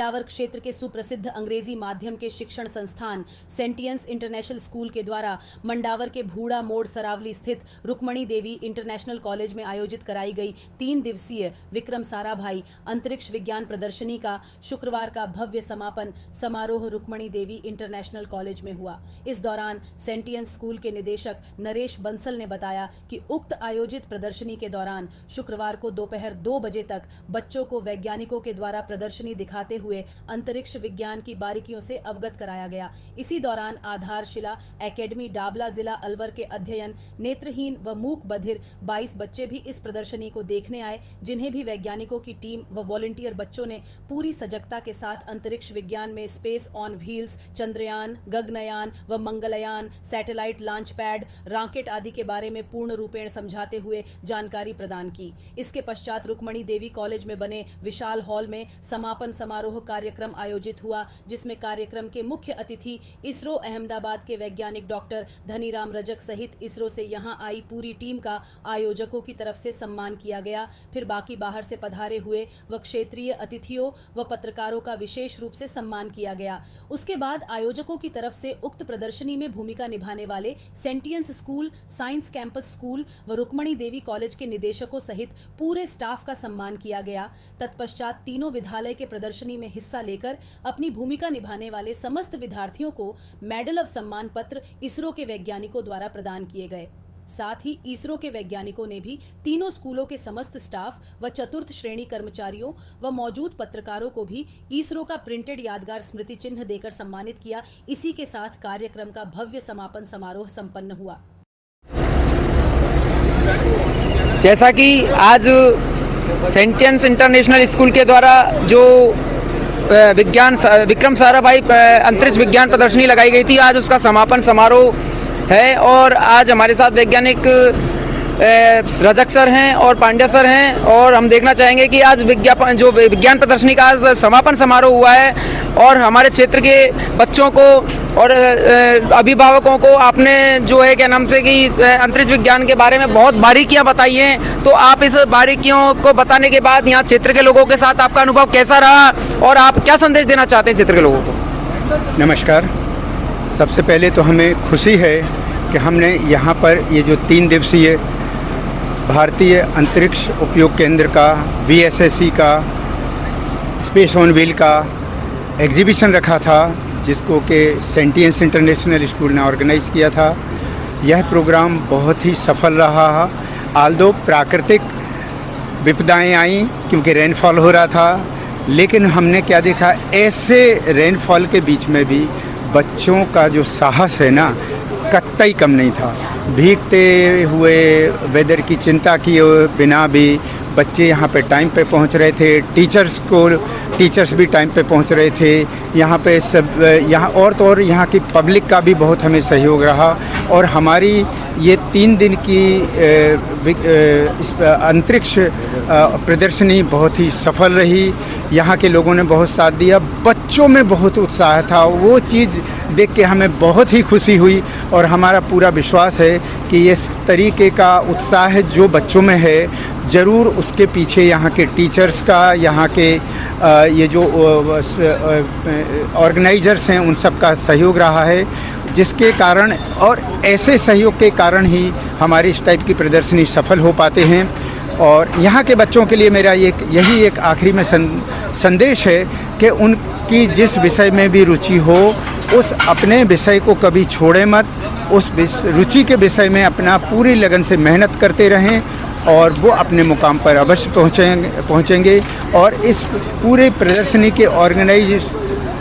मंडावर क्षेत्र के सुप्रसिद्ध अंग्रेजी माध्यम के शिक्षण संस्थान सेंटियंस इंटरनेशनल स्कूल के द्वारा मंडावर के भूड़ा मोड़ सरावली स्थित रुक्मणी देवी इंटरनेशनल कॉलेज में आयोजित कराई गई 3 दिवसीय विक्रम साराभाई अंतरिक्ष विज्ञान प्रदर्शनी का शुक्रवार का भव्य समापन समारोह रुक्मणी देवी इंटरनेशनल कॉलेज में हुआ। इस दौरान सेंटियंस स्कूल के निदेशक नरेश बंसल ने बताया कि उक्त आयोजित प्रदर्शनी के दौरान शुक्रवार को दोपहर 2 बजे तक बच्चों को वैज्ञानिकों के द्वारा प्रदर्शनी दिखाते हुए अंतरिक्ष विज्ञान की बारीकियों से अवगत कराया गया। इसी दौरान आधारशिला एकेडमी डाबला जिला अलवर के अध्ययन नेत्रहीन व मूक बधिर 22 बच्चे भी इस प्रदर्शनी को देखने आए, जिन्हें भी वैज्ञानिकों की टीम व वॉलंटियर बच्चों ने पूरी सजगता के साथ अंतरिक्ष विज्ञान में space on wheels, Chandrayaan, Gaganyaan व Mangalyaan, satellite launch pad, rocket आदि के बारे में पूर्ण रूपेण समझाते हुए जानकारी प्रदान की। इसके पश्चात रुक्मणी देवी कॉलेज में बने विशाल हॉल में समापन समारोह कार्यक्रम आयोजित हुआ, जिसमें कार्यक्रम के मुख्य अतिथि इसरो अहमदाबाद के वैज्ञानिक डॉक्टर धनीराम रजक सहित इसरो से यहां आई पूरी टीम का आयोजकों की तरफ से सम्मान किया गया। फिर बाकी बाहर से पधारे हुए व क्षेत्रीय अतिथियों व पत्रकारों का विशेष रूप से सम्मान किया गया। उसके बाद आयोजकों की तरफ से उक्त प्रदर्शनी में भूमिका निभाने वाले sentience school, science campus school व रुक्मणी देवी कॉलेज के निदेशकों सहित पूरे स्टाफ का सम्मान किया गया। तत्पश्चात तीनों विद्यालय के प्रदर्शनी में हिस्सा लेकर अपनी भूमिका निभाने वाले समस्त विद्यार्थियों को मेडल ऑफ सम्मान पत्र इसरो के वैज्ञानिकों द्वारा प्रदान किए गए। साथ ही इसरो के वैज्ञानिकों ने भी तीनों स्कूलों के समस्त स्टाफ व चतुर्थ श्रेणी कर्मचारियों व मौजूद पत्रकारों को भी इसरो का प्रिंटेड यादगार स्मृति चिन्ह देकर सम्मानित किया। इसी के साथ कार्यक्रम का भव्य समापन समारोह संपन्न हुआ। जैसा कि आज सेंटियंस इंटरनेशनल स्कूल के द्वारा जो विक्रम साराभाई अंतरिक्ष विज्ञान प्रदर्शनी लगाई गई थी, आज उसका समापन समारोह है और आज हमारे साथ वैज्ञानिक रजक सर हैं और पांड्या सर हैं और हम देखना चाहेंगे कि आज विज्ञान प्रदर्शनी का आज समापन समारोह हुआ है और हमारे क्षेत्र के बच्चों को और अभिभावकों को आपने जो है क्या नाम से कि अंतरिक्ष विज्ञान के बारे में बहुत बारीकियां बताई हैं, तो आप इस बारीकियों को बताने के बाद यहाँ क्षेत्र के लोगों के साथ आपका अनुभव कैसा रहा और आप क्या संदेश देना चाहते हैं क्षेत्र के लोगों को? नमस्कार। सबसे पहले तो हमें खुशी है कि हमने यहाँ पर ये जो 3 दिवसीय भारतीय अंतरिक्ष उपयोग केंद्र का VSSC का स्पेस ऑन व्हील का एग्जीबिशन रखा था, जिसको कि सेंटियंस इंटरनेशनल स्कूल ने ऑर्गेनाइज़ किया था। यह प्रोग्राम बहुत ही सफल रहा। आल्दो प्राकृतिक विपदाएं आई क्योंकि रेनफॉल हो रहा था, लेकिन हमने क्या देखा, ऐसे रेनफॉल के बीच में भी बच्चों का जो साहस है ना, कतई कम नहीं था। भीगते हुए वेदर की चिंता किए बिना भी बच्चे यहाँ पे टाइम पे पहुँच रहे थे। टीचर्स भी टाइम पे पहुँच रहे थे। यहाँ पे सब और तो और यहाँ की पब्लिक का भी बहुत हमें सहयोग रहा और हमारी ये 3 दिन की अंतरिक्ष प्रदर्शनी बहुत ही सफल रही। यहाँ के लोगों ने बहुत साथ दिया, बच्चों में बहुत उत्साह था। वो चीज़ देख के हमें बहुत ही खुशी हुई और हमारा पूरा विश्वास है कि इस तरीके का उत्साह जो बच्चों में है, ज़रूर उसके पीछे यहाँ के टीचर्स का, यहाँ के ये जो ऑर्गेनाइजर्स हैं, उन सब का सहयोग रहा है, जिसके कारण और ऐसे सहयोग के कारण ही हमारी इस टाइप की प्रदर्शनी सफल हो पाते हैं। और यहाँ के बच्चों के लिए मेरा यही एक आखिरी में संदेश है कि उनकी जिस विषय में भी रुचि हो, उस अपने विषय को कभी छोड़े मत। उस रुचि के विषय में अपना पूरी लगन से मेहनत करते रहें और वो अपने मुकाम पर अवश्य पहुँचेंगे। और इस पूरे प्रदर्शनी के ऑर्गेनाइज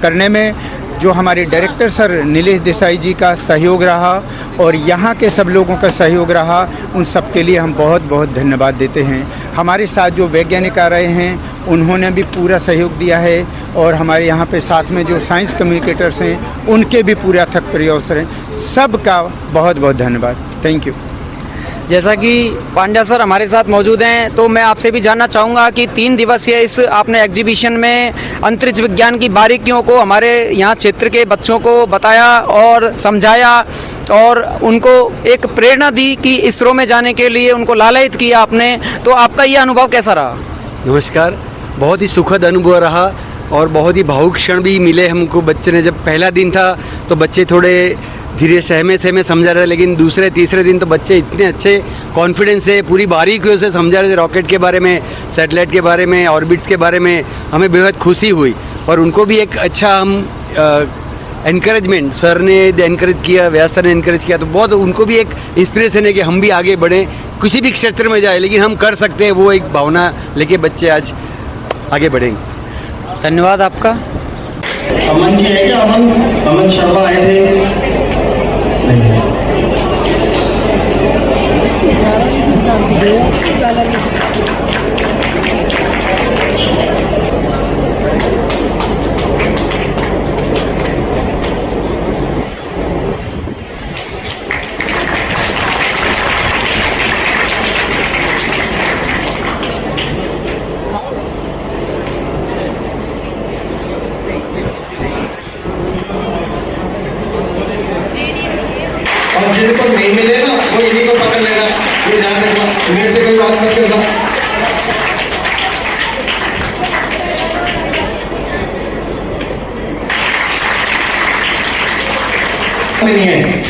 करने में जो हमारे डायरेक्टर सर नीलेश देसाई जी का सहयोग रहा और यहाँ के सब लोगों का सहयोग रहा, उन सब के लिए हम बहुत बहुत धन्यवाद देते हैं। हमारे साथ जो वैज्ञानिक आ रहे हैं, उन्होंने भी पूरा सहयोग दिया है और हमारे यहाँ पे साथ में जो साइंस कम्युनिकेटर्स हैं, उनके भी पूरा थक प्रयास हैं। सबका बहुत बहुत धन्यवाद। Thank you. जैसा कि पांड्या सर हमारे साथ मौजूद हैं, तो मैं आपसे भी जानना चाहूँगा कि 3 दिवसीय इस आपने एग्जीबिशन में अंतरिक्ष विज्ञान की बारीकियों को हमारे यहाँ क्षेत्र के बच्चों को बताया और समझाया और उनको एक प्रेरणा दी कि इसरो में जाने के लिए उनको लालयित किया आपने, तो आपका ये अनुभव कैसा रहा? नमस्कार। बहुत ही सुखद अनुभव रहा। और बहुत ही भावुक क्षण भी मिले हमको। बच्चे ने जब पहला दिन था तो बच्चे थोड़े धीरे सहमे समझा रहे थे, लेकिन दूसरे तीसरे दिन तो बच्चे इतने अच्छे कॉन्फिडेंस से पूरी बारीकियों से समझा रहे थे, रॉकेट के बारे में, सैटेलाइट के बारे में, ऑर्बिट्स के बारे में। हमें बेहद खुशी हुई और उनको भी एक अच्छा हम एनकरेजमेंट, सर ने एनकरेज किया, व्यास सर ने एनकरेज किया, तो बहुत उनको भी एक इंस्पिरेशन है कि हम भी आगे बढ़ें, किसी भी क्षेत्र में जाए लेकिन हम कर सकते हैं। वो एक भावना लेके बच्चे आज आगे बढ़ेंगे। धन्यवाद आपका। अमन जी है क्या? अमन शर्मा आए थे? और जिनको नहीं मिले ना वो इन्हीं को पकड़ लेना, ये ध्यान रखना, मेरे से कोई बात मत करना। नहीं है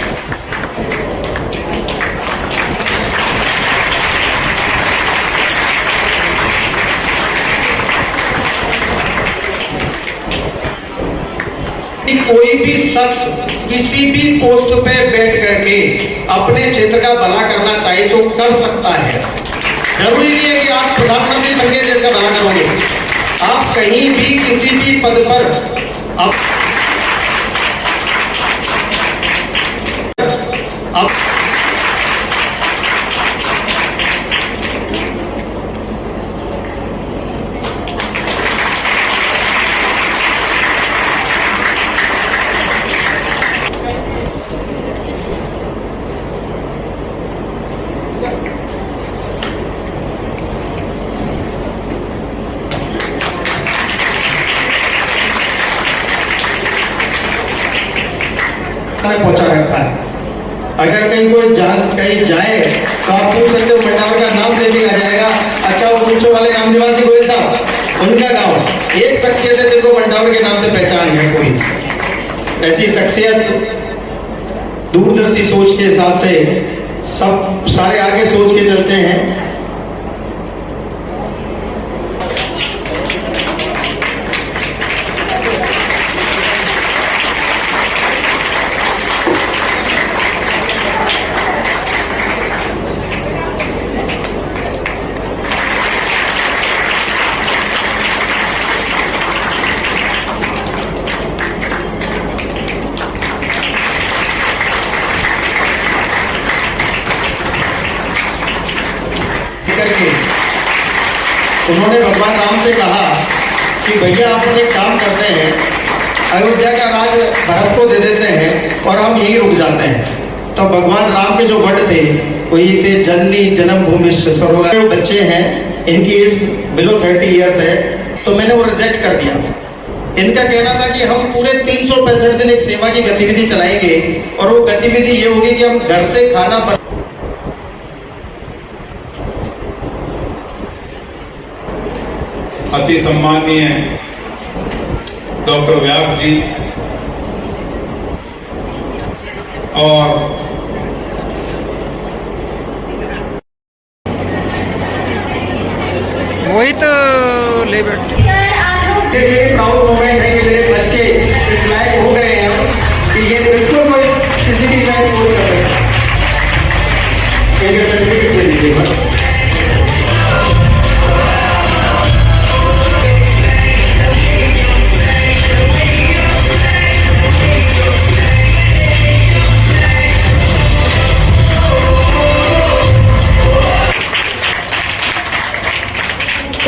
कोई भी शख्स किसी भी पोस्ट पे बैठ करके अपने क्षेत्र का भला करना चाहे तो कर सकता है। जरूरी नहीं है कि आप प्रधानमंत्री बनके जैसा भला करोगे। आप कहीं भी किसी भी पद पर आप में पहुंचा रखा है। अगर कहीं कोई कहीं जाए तो आप पूछ सकते हो मंडावर का नाम ले लिया जाएगा। अच्छा वो पूछो वाले राम निवासी गोयल साहब, उनका गांव एक शख्सियत है जिनको मंडावर के नाम से पहचान है। कोई ऐसी शख्सियत दूरदर्शी सोच के हिसाब से सब सारे आगे सोच के चलते हैं। उन्होंने भगवान राम से कहा कि भैया आप एक काम करते हैं, अयोध्या का राज भरत को दे देते हैं और हम यहीं रुक जाते हैं। तो भगवान राम के जो वर्ड थे वो ये थे, जननी जन्मभूमि सर्वोदय। बच्चे हैं, इनकी एज बिलो 30 ईयर्स है, तो मैंने वो रिजेक्ट कर दिया। इनका कहना था कि हम पूरे 365 दिन एक सेवा की गतिविधि चलाएंगे और वो गतिविधि ये होगी कि हम घर से खाना अति सम्माननीय डॉक्टर व्यास जी और वही तो ले बैठ। प्राउड मोमेंट है कि मेरे बच्चे इस लायक हो गए हैं कि ये बिल्कुल कोई किसी भी लायक हो सकते हैं। सर्टिफिकेट ले लीजिए।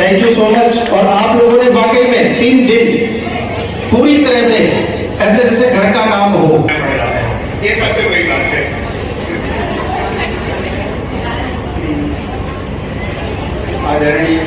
Thank you so much. और आप लोगों ने वाकई में 3 दिन पूरी तरह से ऐसे जैसे घर का काम हो, ये सबसे बड़ी बात है। आदरणीय